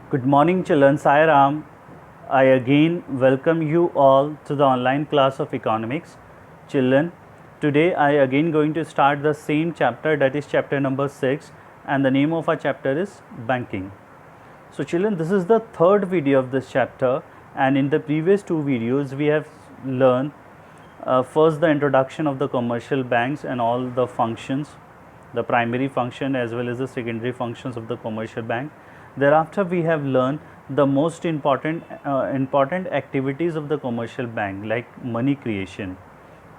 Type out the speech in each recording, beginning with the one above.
Good morning, children. Sai Ram. I again welcome you all to the online class of economics. Children, today I again going to start the same chapter, that is chapter number 6, and the name of our chapter is banking. So children, this is the third video of this chapter, and in the previous two videos we have learned first the introduction of the commercial banks and all the functions, the primary function as well as the secondary functions of the commercial bank. Thereafter we have learned the most important activities of the commercial bank, like money creation,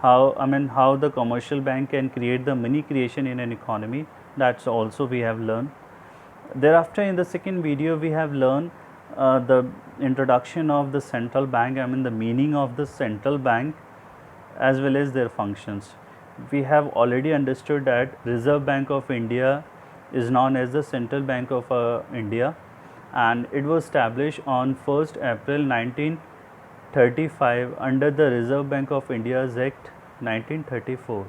how the commercial bank can create the money creation in an economy. That's also we have learned. Thereafter, in the second video we have learned the introduction of the central bank, the meaning of the central bank as well as their functions. We have already understood that Reserve Bank of India is known as the Central Bank of India, and it was established on 1st April 1935 under the Reserve Bank of India's Act 1934.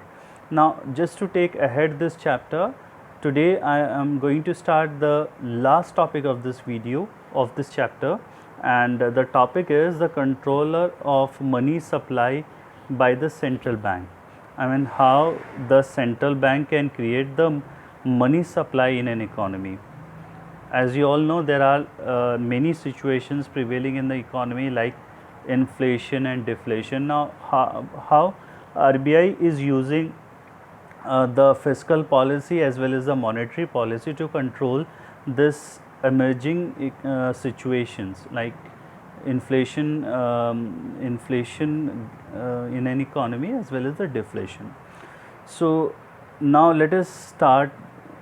Now, just to take ahead this chapter, today I am going to start the last topic of this video of this chapter, and the topic is the controller of money supply by the central bank. How the central bank can create the money supply in an economy. As you all know, there are many situations prevailing in the economy like inflation and deflation. Now, how RBI is using the fiscal policy as well as the monetary policy to control this emerging situations like inflation in an economy as well as the deflation. So now let us start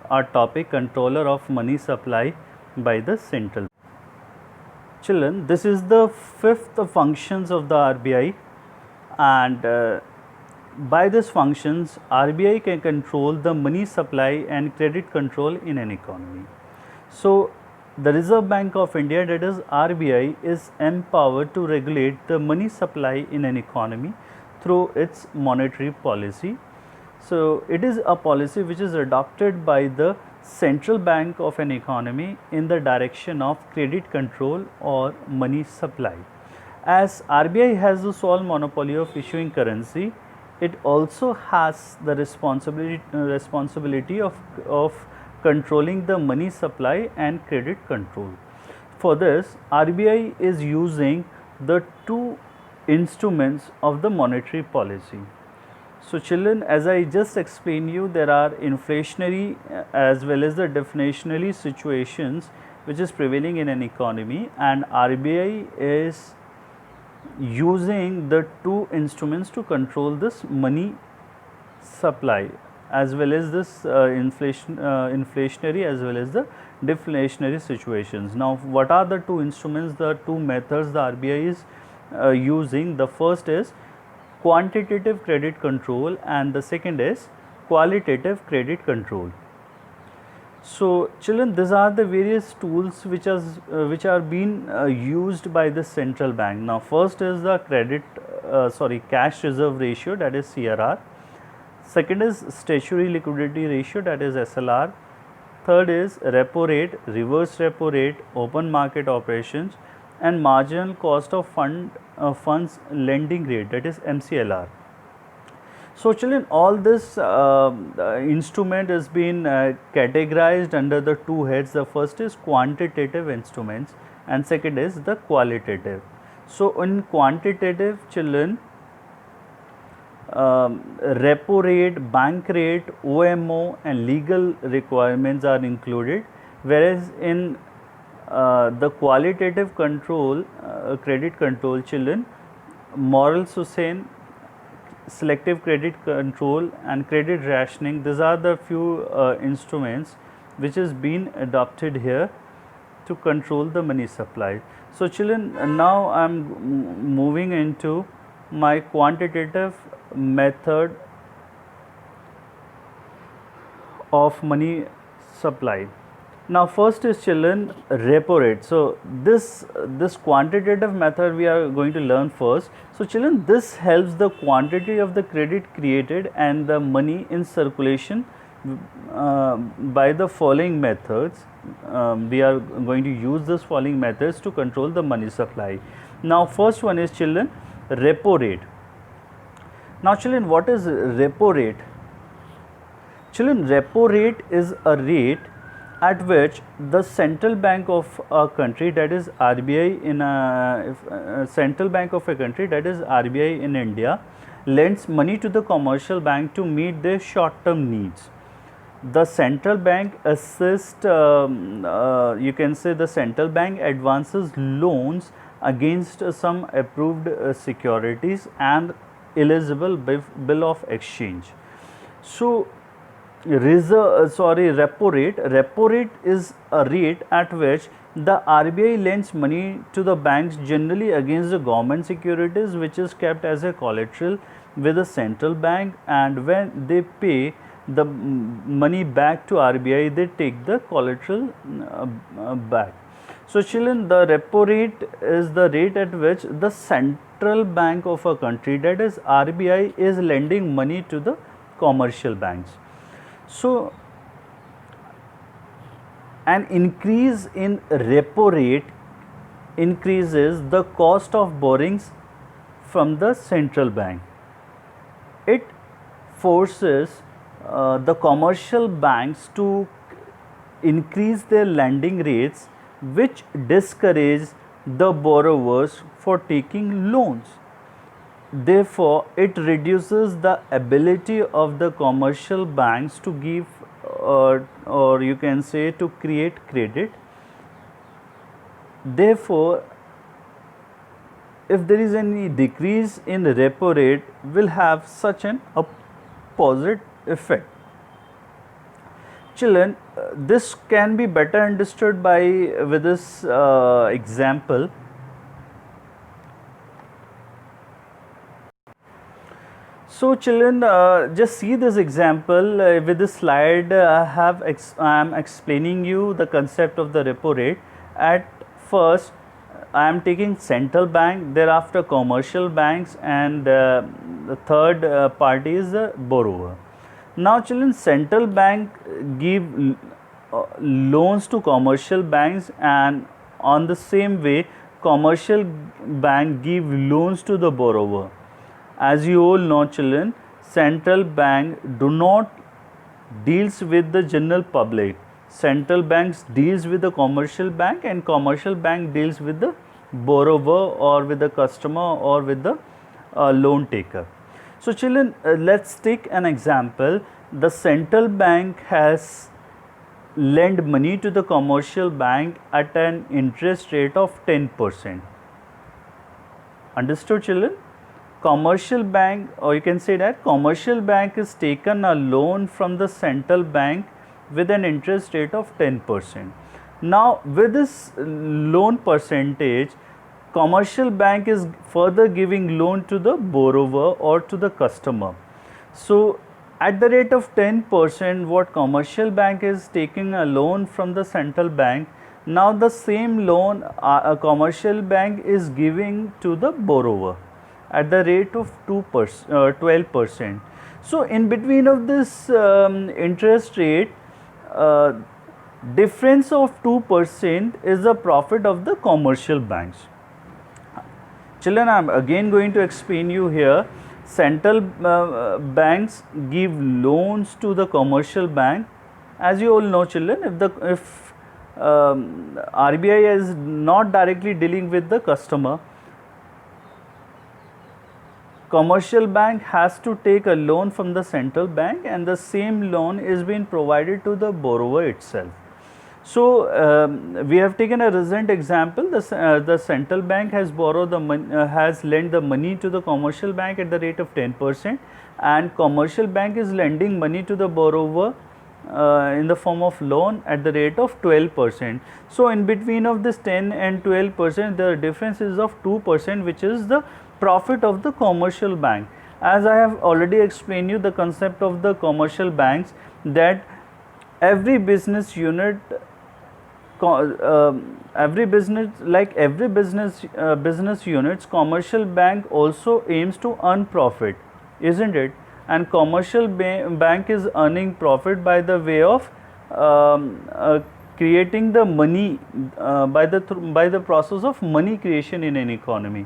our topic, controller of money supply by the central. Children, this is the fifth functions of the RBI, and by these functions RBI can control the money supply and credit control in an economy. So the Reserve Bank of India, that is RBI, is empowered to regulate the money supply in an economy through its monetary policy. So it is a policy which is adopted by the central bank of an economy in the direction of credit control or money supply. As RBI has the sole monopoly of issuing currency, it also has the responsibility of controlling the money supply and credit control. For this, RBI is using the two instruments of the monetary policy. So children, as I just explained you, there are inflationary as well as the deflationary situations which is prevailing in an economy, and RBI is using the two instruments to control this money supply as well as this inflationary as well as the deflationary situations. Now, what are the two instruments, the two methods the RBI is using? The first is quantitative credit control and the second is qualitative credit control. So children, these are the various tools which are being used by the central bank. Now, first is the cash reserve ratio, that is CRR. Second is statutory liquidity ratio, that is SLR. Third is repo rate, reverse repo rate, open market operations, and marginal cost of funds lending rate, that is MCLR. So children, all this instrument has been categorized under the two heads. The first is quantitative instruments and second is the qualitative. So in quantitative, children, repo rate, bank rate, OMO and legal requirements are included, whereas in the qualitative control, credit control, children, moral sustaint, selective credit control and credit rationing, these are the few instruments which has been adopted here to control the money supply. So children, now I am moving into my quantitative method of money supply. Now, first is children repo rate. So this quantitative method we are going to learn first. So children, this helps the quantity of the credit created and the money in circulation by the following methods. We are going to use this following methods to control the money supply. Now first one is, children, repo rate. Now children, what is repo rate? Children, repo rate is a rate at which the central bank of a country, that is RBI in central bank of a country, that is RBI in India, lends money to the commercial bank to meet their short term needs. The central bank assists, you can say the central bank advances loans against some approved securities and eligible bill of exchange. So repo rate is a rate at which the RBI lends money to the banks generally against the government securities, which is kept as a collateral with the central bank, and when they pay the money back to RBI, they take the collateral back. So children, the repo rate is the rate at which the central bank of a country, that is RBI, is lending money to the commercial banks. So an increase in repo rate increases the cost of borrowings from the central bank. It forces the commercial banks to increase their lending rates, which discourage the borrowers for taking loans. Therefore, it reduces the ability of the commercial banks to give or you can say to create credit. Therefore, if there is any decrease in repo rate, will have such an opposite effect. Children, this can be better understood by with this example. So children, just see this example with this slide. I am explaining you the concept of the repo rate. At first, I am taking central bank, thereafter commercial banks, and the third party is the borrower. Now children, central bank give loans to commercial banks, and on the same way commercial bank give loans to the borrower. As you all know children, central bank do not deals with the general public. Central banks deals with the commercial bank, and commercial bank deals with the borrower or with the customer or with the loan taker. So children, let's take an example. The central bank has lent money to the commercial bank at an interest rate of 10%. Understood children? Commercial bank, or you can say that commercial bank has taken a loan from the central bank with an interest rate of 10%. Now with this loan percentage, commercial bank is further giving loan to the borrower or to the customer. So at the rate of 10%, what commercial bank is taking a loan from the central bank, now the same loan a commercial bank is giving to the borrower at the rate of 12%. So in between of this interest rate, difference of 2% is the profit of the commercial banks. Children, I am again going to explain you here. Central banks give loans to the commercial bank. As you all know children, if RBI is not directly dealing with the customer, commercial bank has to take a loan from the central bank, and the same loan is being provided to the borrower itself. So we have taken a recent example. The central bank has borrowed the money, has lent the money to the commercial bank at the rate of 10%, and commercial bank is lending money to the borrower in the form of loan at the rate of 12%. So in between of this 10 and 12%, the difference is of 2%, which is the profit of the commercial bank. As I have already explained you the concept of the commercial banks, that every business unit, business units, commercial bank also aims to earn profit, isn't it? and commercial bank is earning profit by the way of creating the money by the process of money creation in an economy.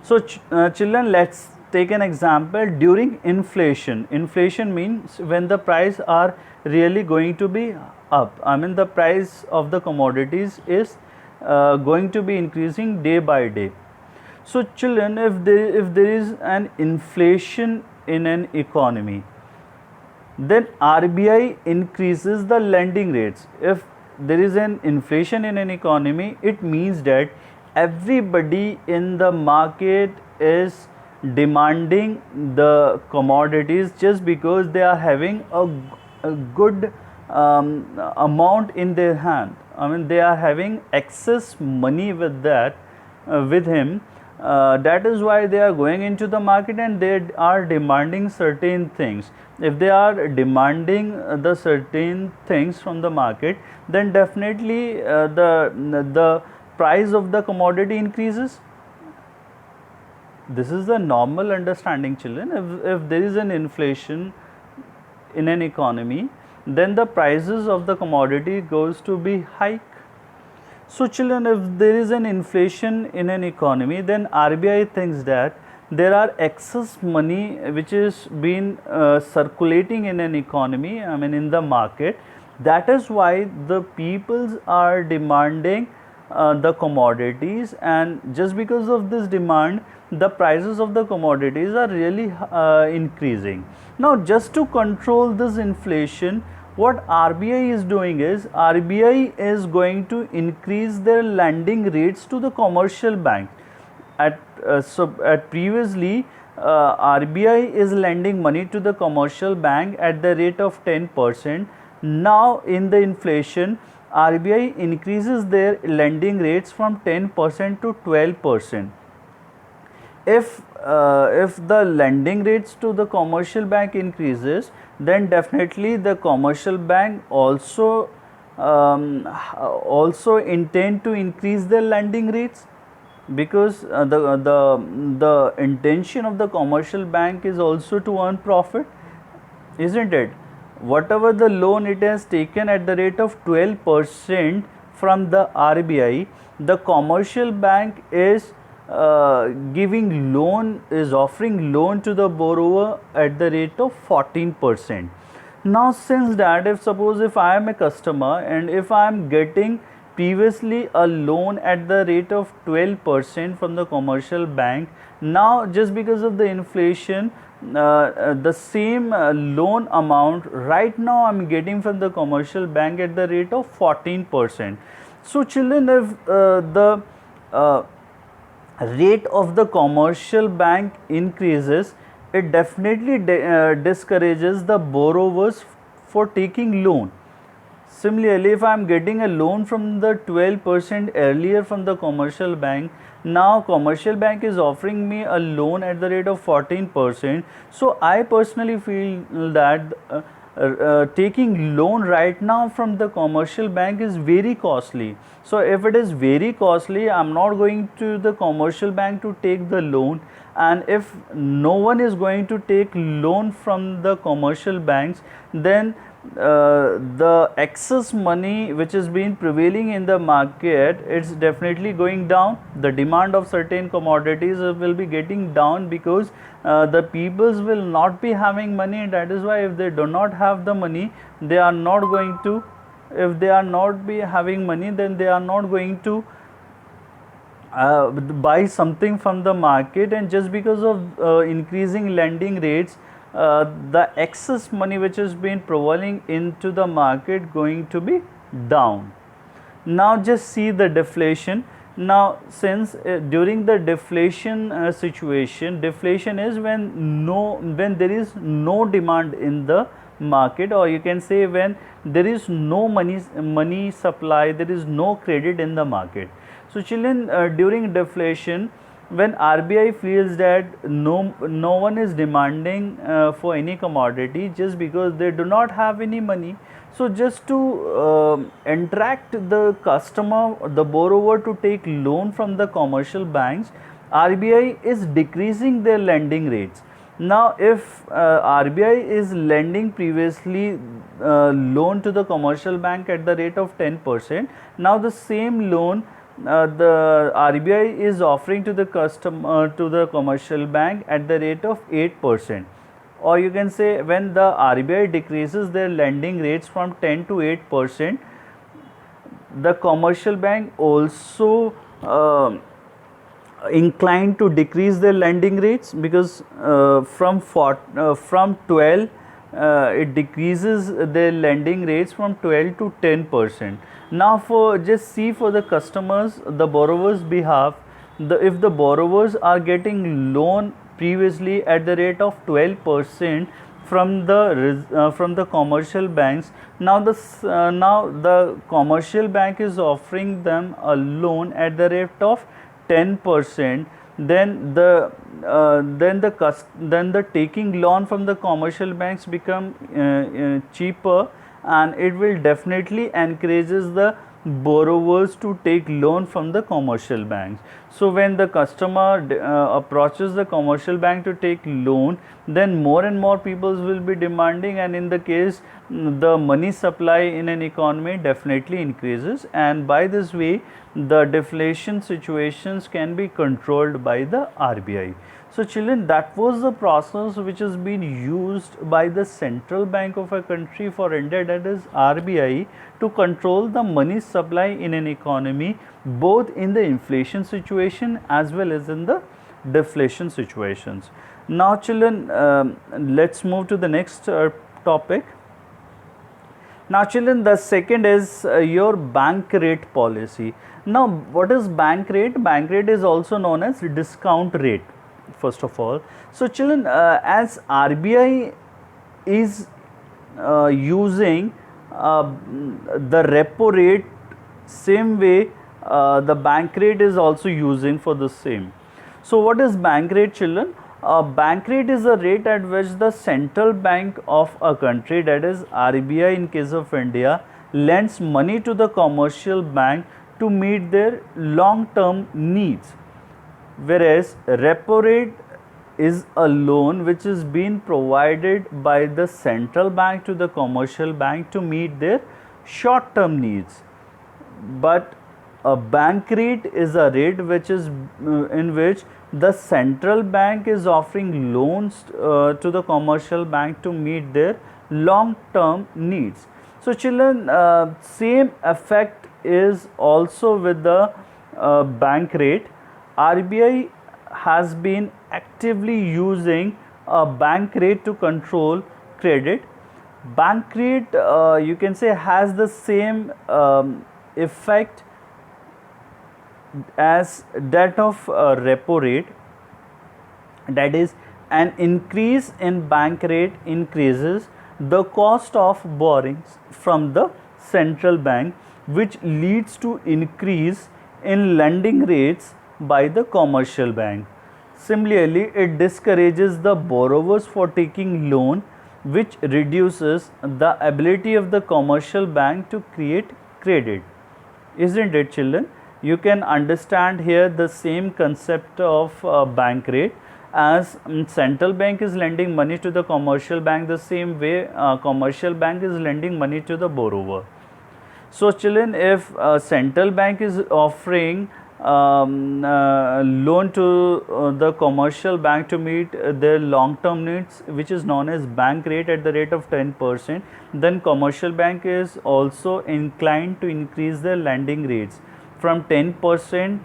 So children, let's take an example during inflation. Inflation means when the price are really going to be up. I mean the price of the commodities is going to be increasing day by day. So children, if there is an inflation in an economy, then RBI increases the lending rates. If there is an inflation in an economy, it means that everybody in the market is demanding the commodities just because they are having a good amount in their hand. I mean they are having excess money with that with him. That is why they are going into the market and they are demanding certain things. If they are demanding the certain things from the market, then definitely the price of the commodity increases. This is the normal understanding, children. If there is an inflation in an economy, then the prices of the commodity goes to be hike. So children, if there is an inflation in an economy, then RBI thinks that there are excess money which is being circulating in an economy, I mean in the market. That is why the peoples are demanding the commodities, and just because of this demand, the prices of the commodities are really increasing. Now just to control this inflation, what RBI is doing is, RBI is going to increase their lending rates to the commercial bank. At previously RBI is lending money to the commercial bank at the rate of 10%. Now in the inflation, RBI increases their lending rates from 10% to 12%. If the lending rates to the commercial bank increases, then definitely the commercial bank also intend to increase their lending rates, because the intention of the commercial bank is also to earn profit, isn't it? Whatever the loan it has taken at the rate of 12% from the RBI, the commercial bank is offering loan to the borrower at the rate of 14%. Now since that, if I am a customer and if I am getting previously a loan at the rate of 12% from the commercial bank, now just because of the inflation, the same loan amount right now I am getting from the commercial bank at the rate of 14%. So children, if the rate of the commercial bank increases, it definitely discourages the borrowers for taking loan. Similarly, if I am getting a loan from the 12% earlier from the commercial bank, now commercial bank is offering me a loan at the rate of 14%. So I personally feel that taking loan right now from the commercial bank is very costly. So if it is very costly, I am not going to the commercial bank to take the loan, and if no one is going to take loan from the commercial banks, then the excess money which is being prevailing in the market, it's definitely going down. The demand of certain commodities will be getting down, because the peoples will not be having money, and that is why if they do not have the money, they are not going to, if they are not be having money, then they are not going to buy something from the market. And just because of increasing lending rates, the excess money which is being prevailing into the market going to be down. Now just see the deflation. Now since during the deflation situation, deflation is when there is no demand in the market, or you can say when there is no money supply, there is no credit in the market. So children, during deflation, when RBI feels that no one is demanding for any commodity just because they do not have any money, so just to attract the customer, the borrower to take loan from the commercial banks, RBI is decreasing their lending rates. Now, if RBI is lending previously loan to the commercial bank at the rate of 10%, now the same loan the RBI is offering to the customer to the commercial bank at the rate of 8%. Or you can say, when the RBI decreases their lending rates from 10 to 8%, the commercial bank also inclined to decrease their lending rates, because from 12 it decreases their lending rates from 12 to 10%. Now, for just see, for the customers, the borrowers behalf, if the borrowers are getting loan previously at the rate of 12% from the commercial banks, now the commercial bank is offering them a loan at the rate of 10%, then the taking loan from the commercial banks become cheaper, and it will definitely encourages the borrowers to take loan from the commercial banks. So, when the customer approaches the commercial bank to take loan, then more and more people will be demanding, and in the case the money supply in an economy definitely increases, and by this way the deflation situations can be controlled by the RBI. So, children, that was the process which has been used by the central bank of a country for India, that is RBI, to control the money supply in an economy, both in the inflation situation as well as in the deflation situations. Now, children, let's move to the next topic. Now, children, the second is your bank rate policy. Now, what is bank rate? Bank rate is also known as discount rate, first of all. So, children, as RBI is using the repo rate, same way the bank rate is also using for the same. So, what is bank rate, children? Bank rate is a rate at which the central bank of a country, that is RBI in case of India, lends money to the commercial bank to meet their long term needs, whereas repo rate is a loan which is being provided by the central bank to the commercial bank to meet their short term needs. But a bank rate is a rate which is in which the central bank is offering loans to the commercial bank to meet their long term needs. So, children, same effect is also with the bank rate. RBI has been actively using a bank rate to control credit. Bank rate, you can say, has the same effect as that of repo rate, that is, an increase in bank rate increases the cost of borrowings from the central bank, which leads to increase in lending rates by the commercial bank. Similarly, it discourages the borrowers for taking loan, which reduces the ability of the commercial bank to create credit. Isn't it, children? You can understand here the same concept of bank rate, as central bank is lending money to the commercial bank, the same way commercial bank is lending money to the borrower. So, children, if central bank is offering loan to the commercial bank to meet their long term needs, which is known as bank rate at the rate of 10%, then commercial bank is also inclined to increase their lending rates from 10%.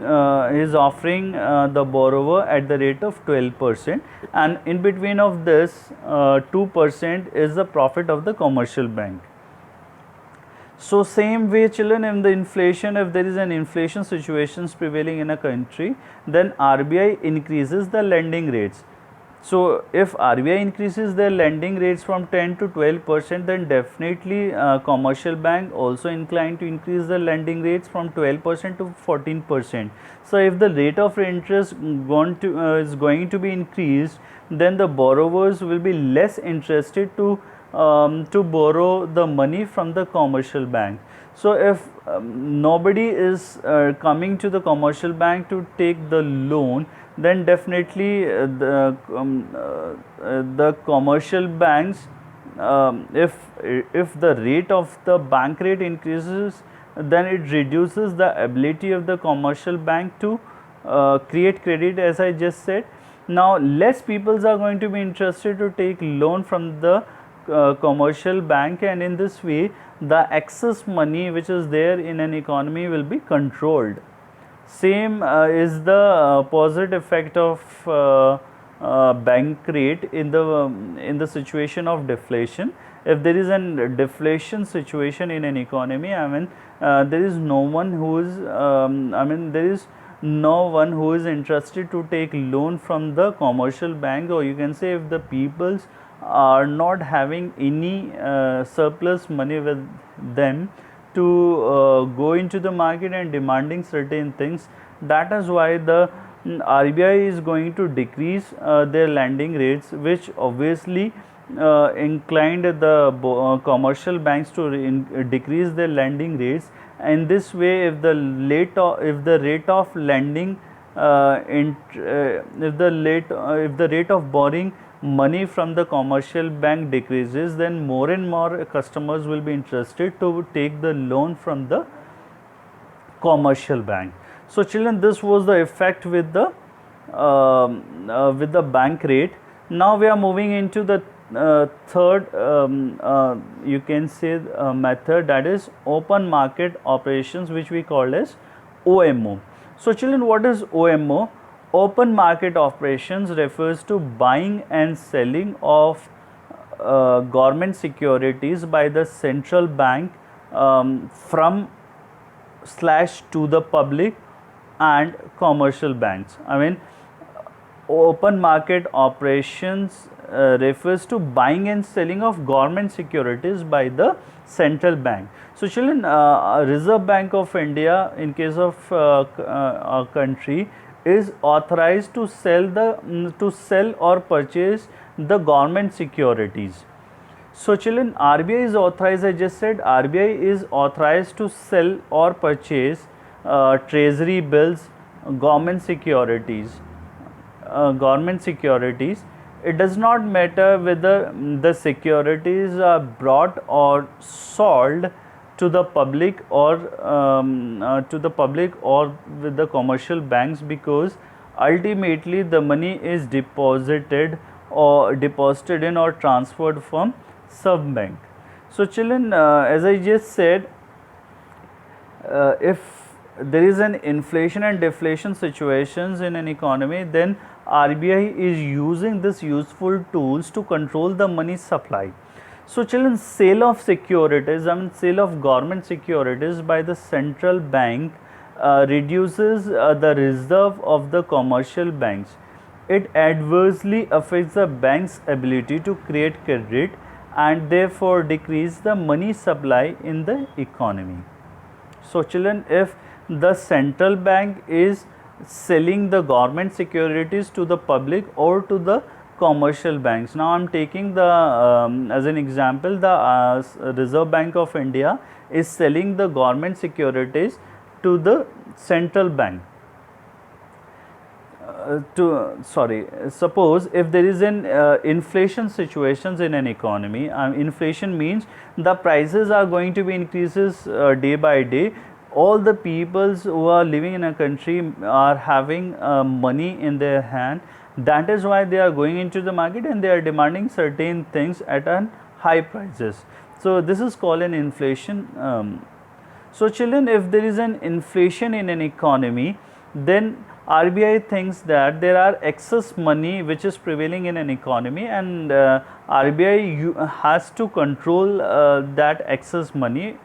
Is offering the borrower at the rate of 12%, and in between of this 2% is the profit of the commercial bank. So, same way, children, in the inflation, if there is an inflation situations prevailing in a country, then RBI increases the lending rates. So, if RBI increases their lending rates from 10 to 12%, then definitely commercial bank also inclined to increase the lending rates from 12% to 14%. So, if the rate of interest is going to be increased, then the borrowers will be less interested to borrow the money from the commercial bank. So, if nobody is coming to the commercial bank to take the loan, then definitely the commercial banks, if the rate of the bank rate increases, then it reduces the ability of the commercial bank to create credit, as I just said. Now less people are going to be interested to take loan from the commercial bank, and in this way the excess money which is there in an economy will be controlled. Same is the opposite effect of bank rate in the situation of deflation. If there is a deflation situation in an economy, I mean there is no one who is there is no one who is interested to take loan from the commercial bank, or you can say if the peoples are not having any surplus money with them to go into the market and demanding certain things. That is why the RBI is going to decrease their lending rates, which obviously inclined the commercial banks to decrease their lending rates. In this way, if the rate of lending if the rate of borrowing money from the commercial bank decreases, then more and more customers will be interested to take the loan from the commercial bank. So children, this was the effect with the bank rate. Now we are moving into the third you can say method, that is open market operations, which we call as OMO. So children, what is OMO? Open market operations refers to buying and selling of government securities by the central bank from / to the public and commercial banks. I mean, open market operations refers to buying and selling of government securities by the central bank. So children, Reserve Bank of India, in case of our country, is authorized to sell or purchase the government securities. So children, RBI is authorized, I just said RBI is authorized to sell or purchase treasury bills, government securities. It does not matter whether the securities are bought or sold to the public or with the commercial banks, because ultimately the money is deposited in or transferred from some bank. So children, as I just said, if there is an inflation and deflation situations in an economy, then RBI is using these useful tools to control the money supply. So children, sale of securities, sale of government securities by the central bank reduces the reserve of the commercial banks. It adversely affects the bank's ability to create credit and therefore decrease the money supply in the economy. So children, if the central bank is selling the government securities to the public or to the commercial banks. Now I am taking the as an example, the Reserve Bank of India is selling the government securities to the central bank. Suppose if there is an inflation situations in an economy, inflation means the prices are going to be increases day by day. All the peoples who are living in a country are having money in their hand. That is why they are going into the market and they are demanding certain things at an high prices. So this is called an inflation. So children, if there is an inflation in an economy, then RBI thinks that there are excess money which is prevailing in an economy, and RBI has to control that excess money.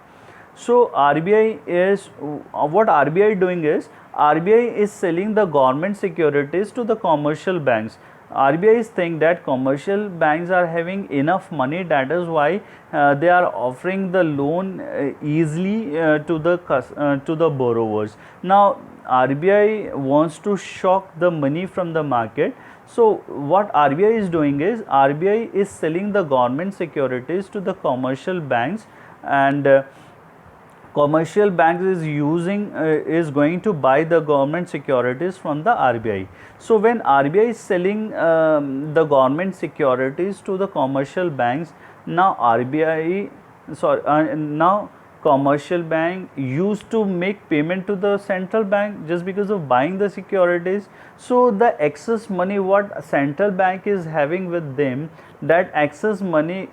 So RBI is what RBI doing is RBI is selling the government securities to the commercial banks. RBI is saying that commercial banks are having enough money, that is why they are offering the loan easily to the borrowers. Now RBI wants to shock the money from the market. So what RBI is doing is RBI is selling the government securities to the commercial banks, and commercial banks is going to buy the government securities from the RBI. So when RBI is selling the government securities to the commercial banks, now now commercial bank used to make payment to the central bank just because of buying the securities. So the excess money what central bank is having with them, that excess money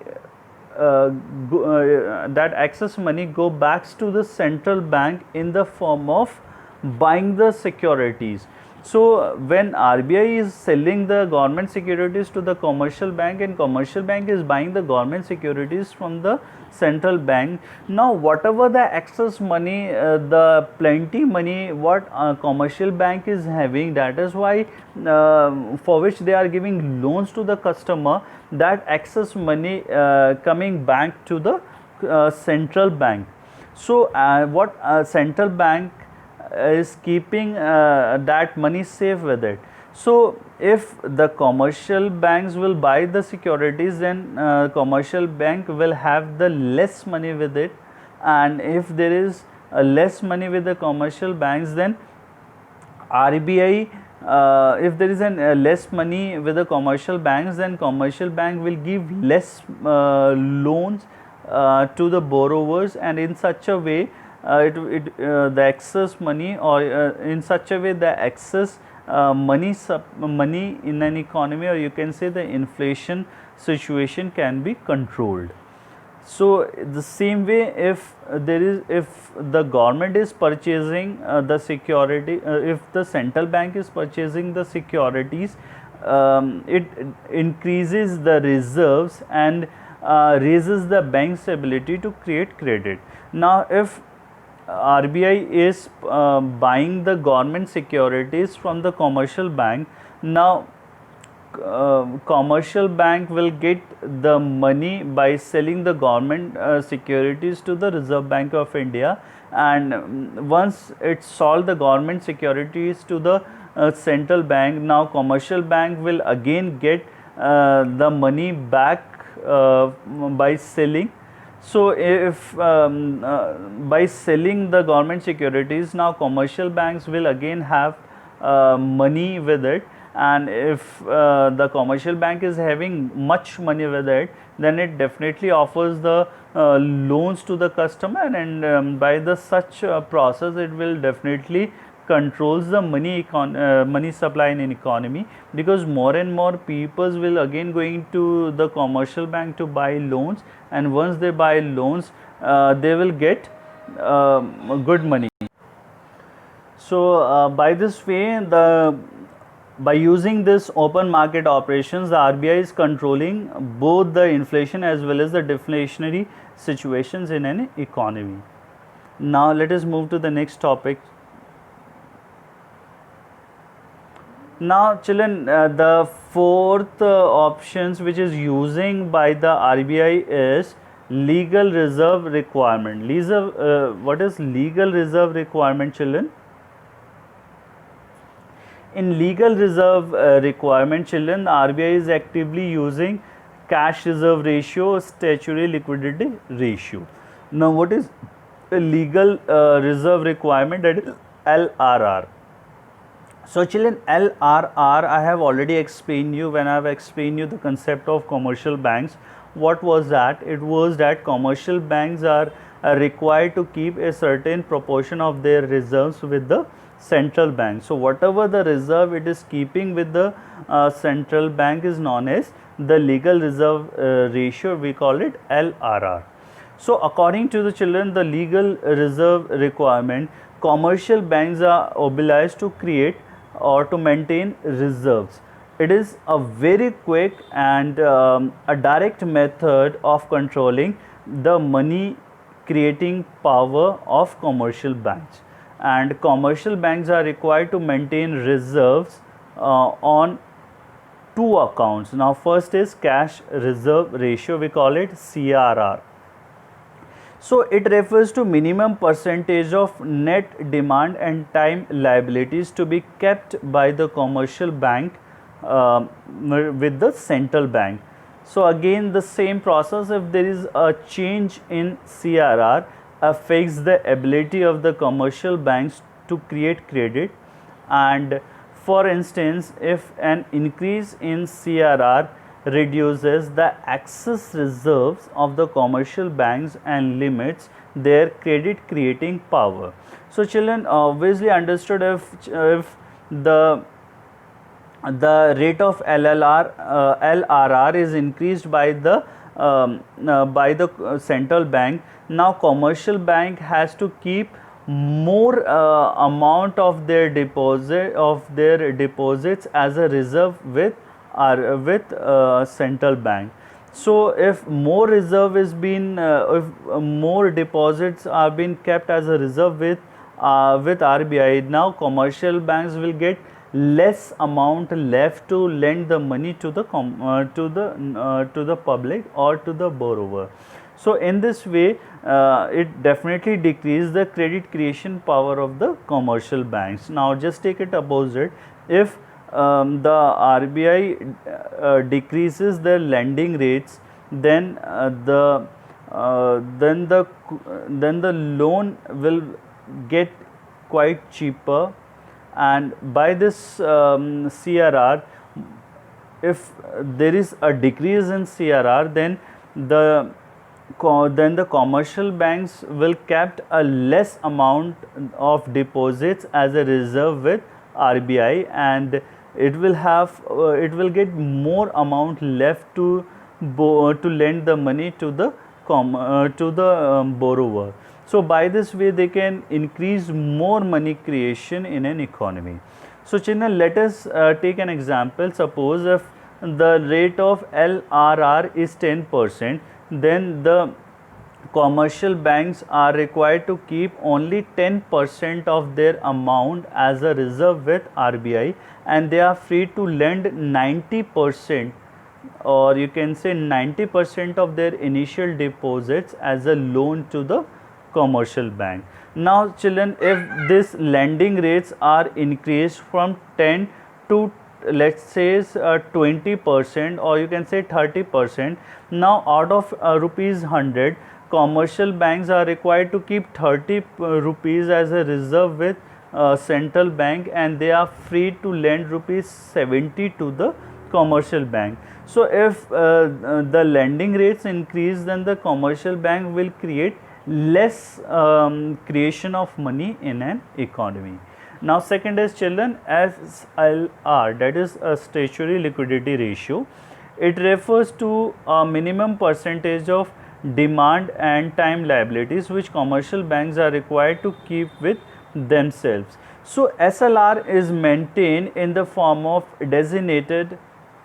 go back to the central bank in the form of buying the securities. So when RBI is selling the government securities to the commercial bank and commercial bank is buying the government securities from the central bank, now whatever the excess money, the plenty money what commercial bank is having, that is why for which they are giving loans to the customer, that excess money coming back to the central bank. So what central bank is keeping that money safe with it. So if the commercial banks will buy the securities, then commercial bank will have the less money with it, and if there is less money with the commercial banks, then RBI, if there is less money with the commercial banks, then commercial bank will give less loans to the borrowers, and in such a way the excess money, or in such a way the excess money in an economy, or you can say the inflation situation, can be controlled. So the same way, if the government is purchasing the security, if the central bank is purchasing the securities, it increases the reserves and raises the bank's ability to create credit. Now if RBI is buying the government securities from the commercial bank, now commercial bank will get the money by selling the government securities to the Reserve Bank of India, and once it sold the government securities to the central bank, now commercial bank will again get the money back by selling. So if by selling the government securities, now commercial banks will again have money with it, and if the commercial bank is having much money with it, then it definitely offers the loans to the customer, and by the such process it will definitely controls the money supply in an economy, because more and more peoples will again going to the commercial bank to buy loans, and once they buy loans they will get good money. So by this way, by using this open market operations, the RBI is controlling both the inflation as well as the deflationary situations in an economy. Now let us move to the next topic. Now children, the fourth options which is using by the RBI is legal reserve requirement. What is legal reserve requirement, children? In legal reserve requirement, children, the RBI is actively using cash reserve ratio, statutory liquidity ratio. Now what is a legal reserve requirement? That is LRR. So children, LRR I have already explained you when I have explained you the concept of commercial banks. What was that? It was that commercial banks are required to keep a certain proportion of their reserves with the central bank. So whatever the reserve it is keeping with the central bank is known as the legal reserve ratio. We call it LRR. So according to the children, the legal reserve requirement, commercial banks are obliged to create or to maintain reserves. It is a very quick and a direct method of controlling the money creating power of commercial banks, and commercial banks are required to maintain reserves on two accounts. Now first is cash reserve ratio, we call it CRR. So it refers to minimum percentage of net demand and time liabilities to be kept by the commercial bank with the central bank. So again the same process, if there is a change in CRR, affects the ability of the commercial banks to create credit. And for instance, if an increase in CRR reduces the excess reserves of the commercial banks and limits their credit creating power. So children obviously understood, if the rate of LRR is increased by the central bank, now commercial bank has to keep more amount of their deposits as a reserve with central bank. So if more reserve is been if more deposits are being kept as a reserve with RBI, now commercial banks will get less amount left to lend the money to the public or to the borrower. So in this way, it definitely decreases the credit creation power of the commercial banks. Now just take it opposite. If the RBI decreases the lending rates, then the loan will get quite cheaper, and by this CRR, if there is a decrease in CRR, then the commercial banks will kept a less amount of deposits as a reserve with RBI, and it will get more amount left to lend the money to the borrower. So by this way they can increase more money creation in an economy. So children, let us take an example. Suppose if the rate of LRR is 10%, then the commercial banks are required to keep only 10% of their amount as a reserve with RBI, and they are free to lend 90%, or you can say 90% of their initial deposits as a loan to the commercial bank. Now children, if this lending rates are increased from 10 to let's say 20%, or you can say 30%, now out of rupees 100, commercial banks are required to keep 30 rupees as a reserve with central bank, and they are free to lend rupees 70 to the commercial bank. So if the lending rates increase, then the commercial bank will create less creation of money in an economy. Now second is children, SLR, that is a statutory liquidity ratio. It refers to a minimum percentage of demand and time liabilities which commercial banks are required to keep with themselves. So SLR is maintained in the form of designated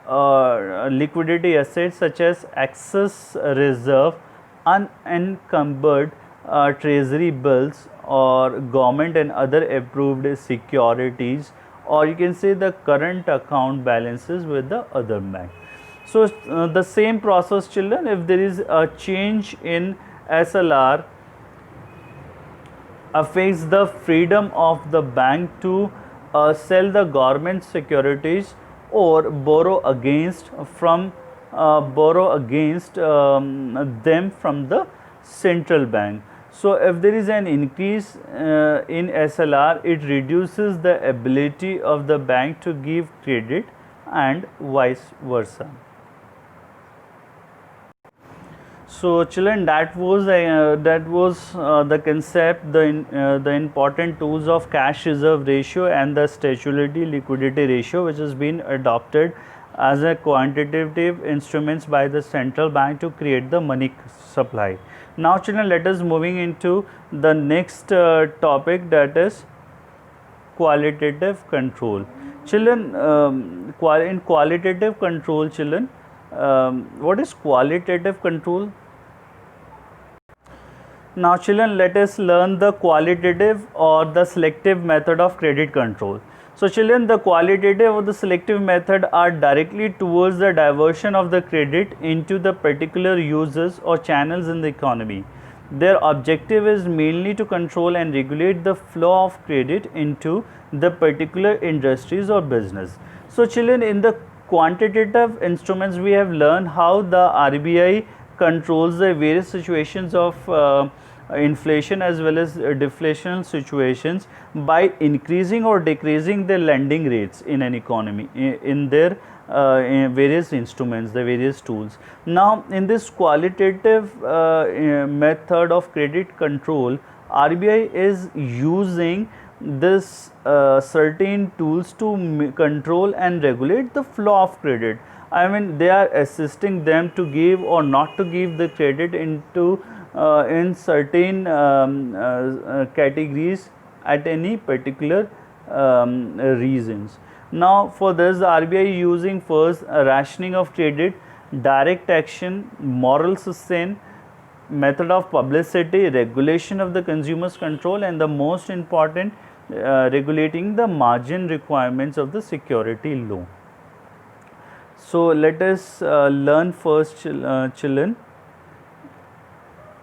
liquidity assets such as excess reserve, unencumbered treasury bills, or government and other approved securities, or you can say the current account balances with the other bank. So the same process children, if there is a change in SLR, affects the freedom of the bank to sell the government securities or borrow against them from the central bank. So if there is an increase in SLR, it reduces the ability of the bank to give credit and vice versa. So children, that was the concept, the important tools of cash reserve ratio and the statutory liquidity ratio, which has been adopted as a quantitative instruments by the central bank to create the money supply. Now children, let us moving into the next topic, that is qualitative control. Children, in qualitative control, children, what is qualitative control? Now children, let us learn the qualitative or the selective method of credit control. So children, the qualitative or the selective method are directly towards the diversion of the credit into the particular uses or channels in the economy. Their objective is mainly to control and regulate the flow of credit into the particular industries or business. So children, in the quantitative instruments, we have learned how the RBI controls the various situations of inflation as well as deflational situations by increasing or decreasing their lending rates in an economy in their in various instruments, the various tools. Now, in this qualitative method of credit control, RBI is using this certain tools to control and regulate the flow of credit. I mean, they are assisting them to give or not to give the credit into in certain categories at any particular reasons. Now, for this, the RBI using first rationing of credit, direct action, moral sustain, method of publicity, regulation of the consumers control, and the most important, regulating the margin requirements of the security loan. So, let us learn first, children.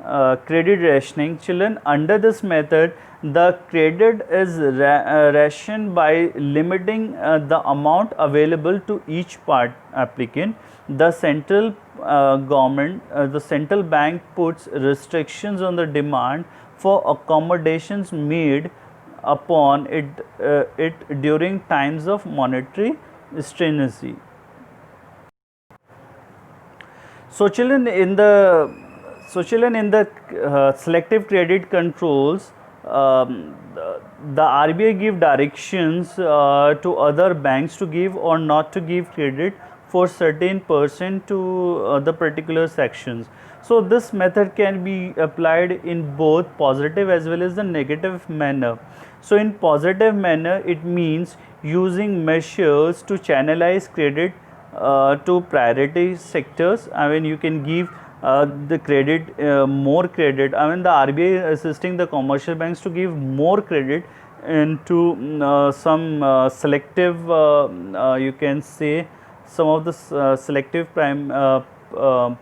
Credit rationing. Children, under this method, the credit is rationed by limiting the amount available to each part applicant. The central government, the central bank puts restrictions on the demand for accommodations made upon it during times of monetary stringency. So, children, in the selective credit controls, the RBI give directions to other banks to give or not to give credit for certain percent to the particular sections. So, this method can be applied in both positive as well as the negative manner. So, in positive manner, it means using measures to channelize credit to priority sectors. I mean, you can give the credit, more credit. I mean, the RBI assisting the commercial banks to give more credit into some selective, you can say, some of the selective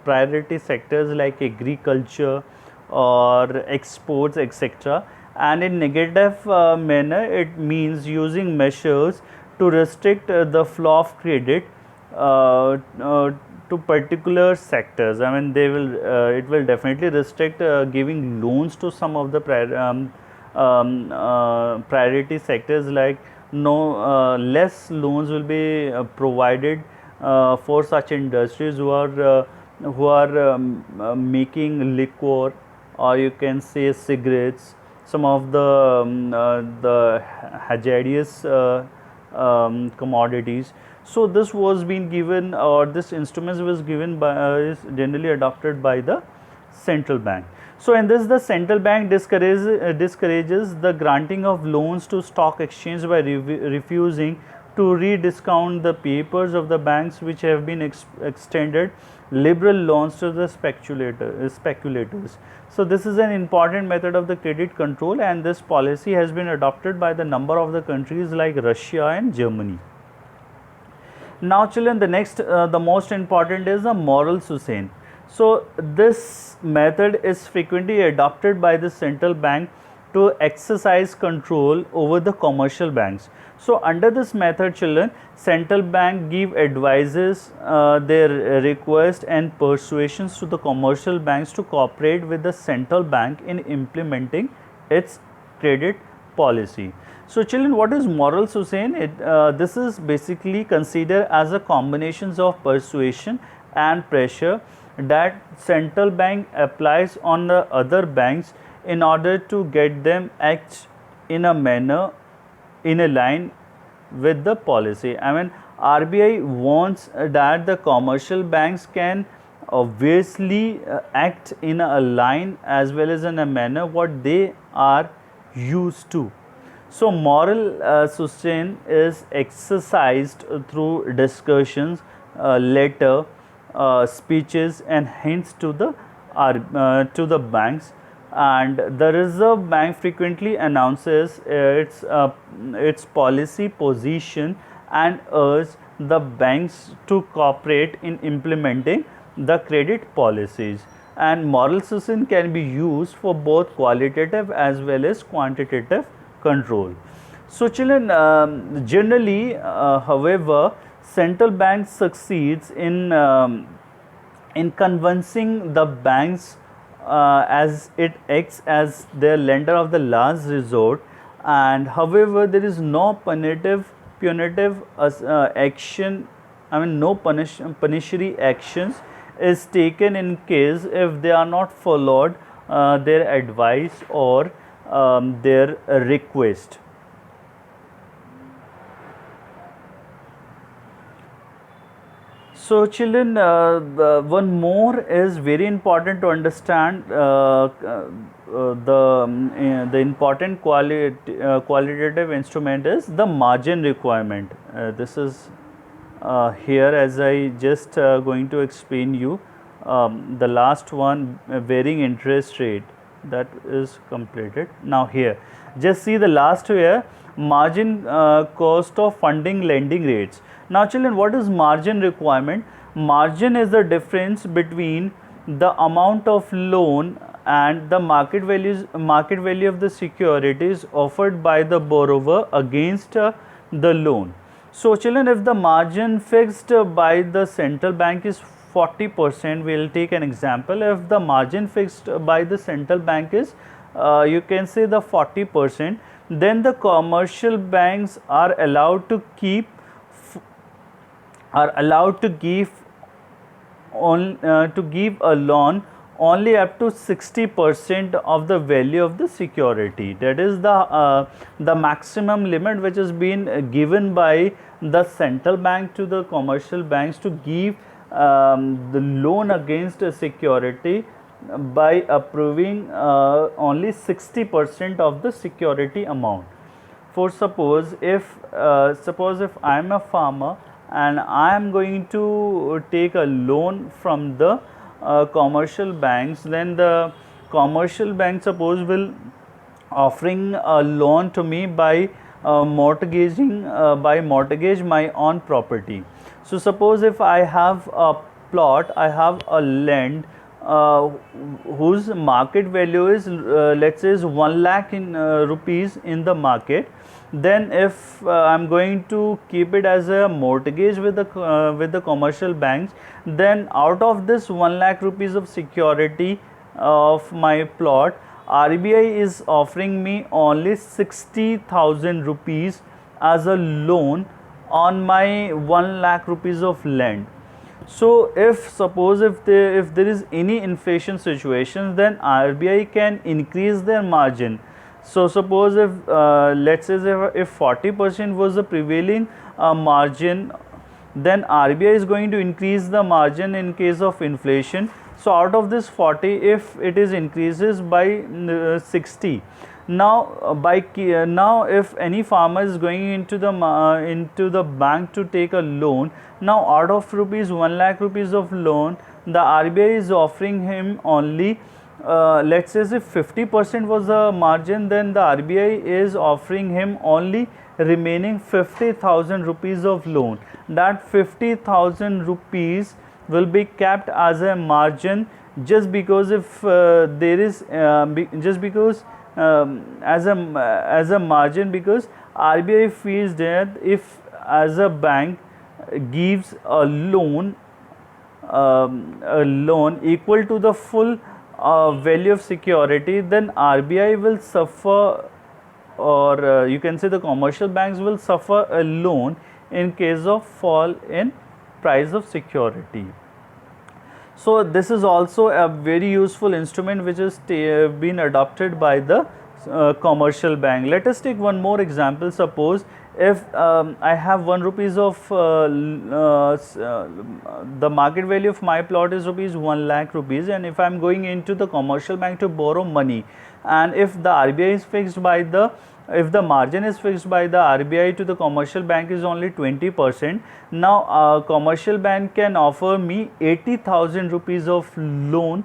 priority sectors like agriculture or exports, etc. And in negative manner, it means using measures to restrict the flow of credit to particular sectors. I mean, they will it will definitely restrict giving loans to some of the priority sectors, like less loans will be provided for such industries who are making liquor, or you can say cigarettes, some of the hazardous commodities. So, this was being given, or this instruments was given by is generally adopted by the central bank. So, in this, the central bank discourages the granting of loans to stock exchange by refusing to rediscount the papers of the banks which have been extended liberal loans to the speculators. So, this is an important method of the credit control, and this policy has been adopted by the number of the countries like Russia and Germany. Now, children, the next, the most important is the moral sustain. So, this method is frequently adopted by the central bank to exercise control over the commercial banks. So, under this method, children, central bank give advices, their request and persuasions to the commercial banks to cooperate with the central bank in implementing its credit policy. So, children, what is moral sustain? This is basically considered as a combinations of persuasion and pressure that central bank applies on the other banks in order to get them act in a manner in a line with the policy. I mean, RBI wants that the commercial banks can obviously act in a line as well as in a manner what they are used to. So, moral sustain is exercised through discussions, letter, speeches and hints to the banks, and the Reserve Bank frequently announces its policy position and urges the banks to cooperate in implementing the credit policies. And moral sustain can be used for both qualitative as well as quantitative control. So, children, generally, however, central bank succeeds in convincing the banks as it acts as their lender of the last resort, and however there is no punitive action, I mean no punishary actions is taken in case if they are not followed their advice or their request. So children, one more is very important to understand the important qualitative instrument is the margin requirement. This is here as I just going to explain you the last one, varying interest rate, that is completed. Now here just see the last here, margin cost of funding lending rates. Now children, what is margin requirement? Margin is the difference between the amount of loan and the market value of the securities offered by the borrower against the loan. So children, if the margin fixed by the central bank is 40%, we will take an example. If the margin fixed by the central bank is you can say the 40%, then the commercial banks are allowed to give a loan only up to 60% of the value of the security. That is the maximum limit which has been given by the central bank to the commercial banks to give the loan against a security by approving only 60% of the security amount. For suppose if I am a farmer and I am going to take a loan from the commercial banks, then the commercial bank suppose will offering a loan to me by mortgage my own property. So suppose if I have a plot, I have a land whose market value is let's say is 1 lakh in rupees in the market. Then if I am going to keep it as a mortgage with the commercial banks, then out of this 1 lakh rupees of security of my plot, RBI is offering me only 60,000 rupees as a loan on my 1 lakh rupees of land. So if suppose if there is any inflation situation, then RBI can increase their margin. So suppose if let's say if 40% was the prevailing margin, then RBI is going to increase the margin in case of inflation. So out of this 40, if it is increases by 60, now now if any farmer is going into the bank to take a loan, now out of rupees 1 lakh rupees of loan, the RBI is offering him only let's say if 50% was the margin, then the RBI is offering him only remaining 50,000 rupees of loan. That 50,000 rupees will be kept as a margin just because if there is just because as a margin, because RBI feels that if as a bank gives a loan equal to the full value of security, then RBI will suffer, or you can say the commercial banks will suffer a loan in case of fall in price of security. So this is also a very useful instrument which has been adopted by the commercial bank. Let us take one more example. Suppose if I have 1 rupees of the market value of my plot is rupees 1 lakh rupees, and if I am going into the commercial bank to borrow money, and if the RBI is fixed by the if the margin is fixed by the RBI to the commercial bank is only 20%, now commercial bank can offer me 80,000 rupees of loan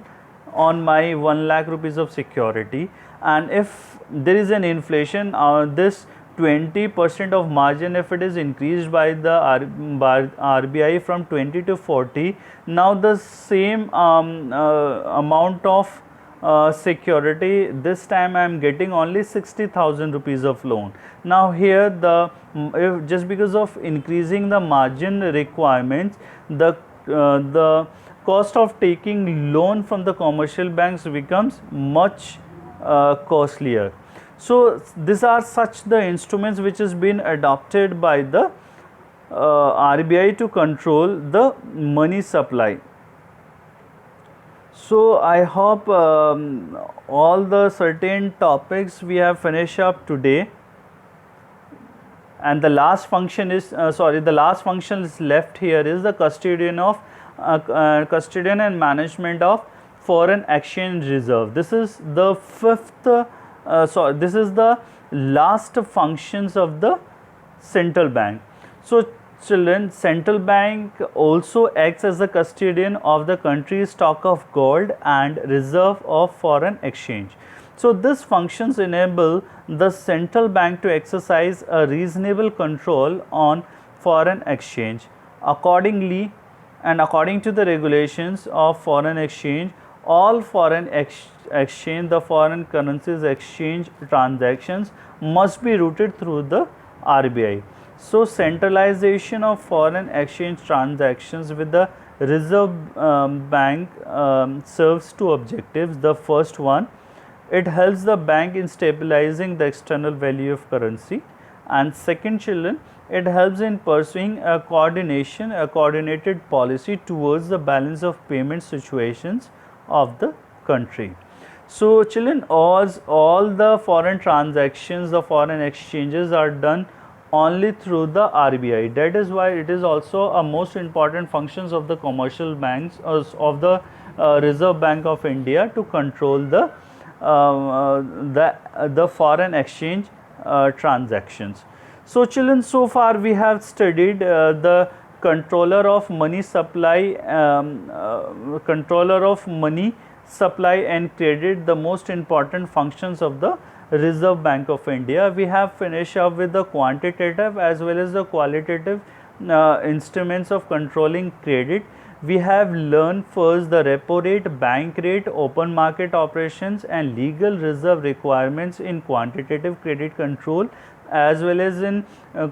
on my 1 lakh rupees of security. And if there is an inflation, this 20% of margin, if it is increased by the RBI from 20 to 40, now the same amount of security, this time I am getting only 60,000 rupees of loan. Now here if just because of increasing the margin requirements, the cost of taking loan from the commercial banks becomes much costlier. So these are such the instruments which has been adopted by the RBI to control the money supply. So I hope all the certain topics we have finished up today, and the last function is the last function is left here is the custodian and management of foreign exchange reserve. This is the fifth this is the last functions of the central bank. So children, central bank also acts as the custodian of the country's stock of gold and reserve of foreign exchange. So these functions enable the central bank to exercise a reasonable control on foreign exchange. Accordingly, and according to the regulations of foreign exchange, all foreign exchange, the foreign currencies exchange transactions must be routed through the RBI. So centralization of foreign exchange transactions with the Reserve Bank serves two objectives. The first one, it helps the bank in stabilizing the external value of currency, and second, children, it helps in pursuing a coordinated policy towards the balance of payment situations of the country. So children, all the foreign transactions, the foreign exchanges are done only through the RBI. That is why it is also a most important functions of the commercial banks of the Reserve Bank of India to control the foreign exchange transactions. So children, so far we have studied the controller of money supply, and credit, the most important functions of the Reserve Bank of India. We have finished up with the quantitative as well as the qualitative instruments of controlling credit. We have learned first the repo rate, bank rate, open market operations and legal reserve requirements in quantitative credit control, as well as in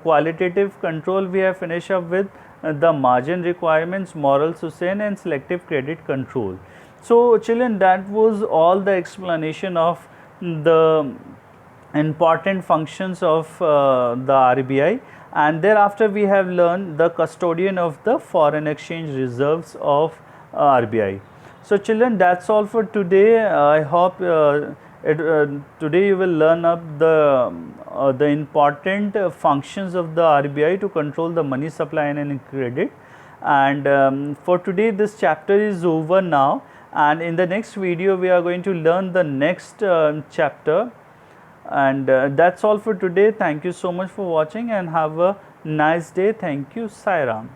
qualitative control. We have finished up with the margin requirements, moral sustained and selective credit control. So children, that was all the explanation of the important functions of the RBI, and thereafter we have learned the custodian of the foreign exchange reserves of RBI. So children, that's all for today. I hope today you will learn up the important functions of the RBI to control the money supply and credit. And for today this chapter is over now, and in the next video we are going to learn the next chapter. And that's all for today. Thank you so much for watching and have a nice day. Thank you. Sai Ram.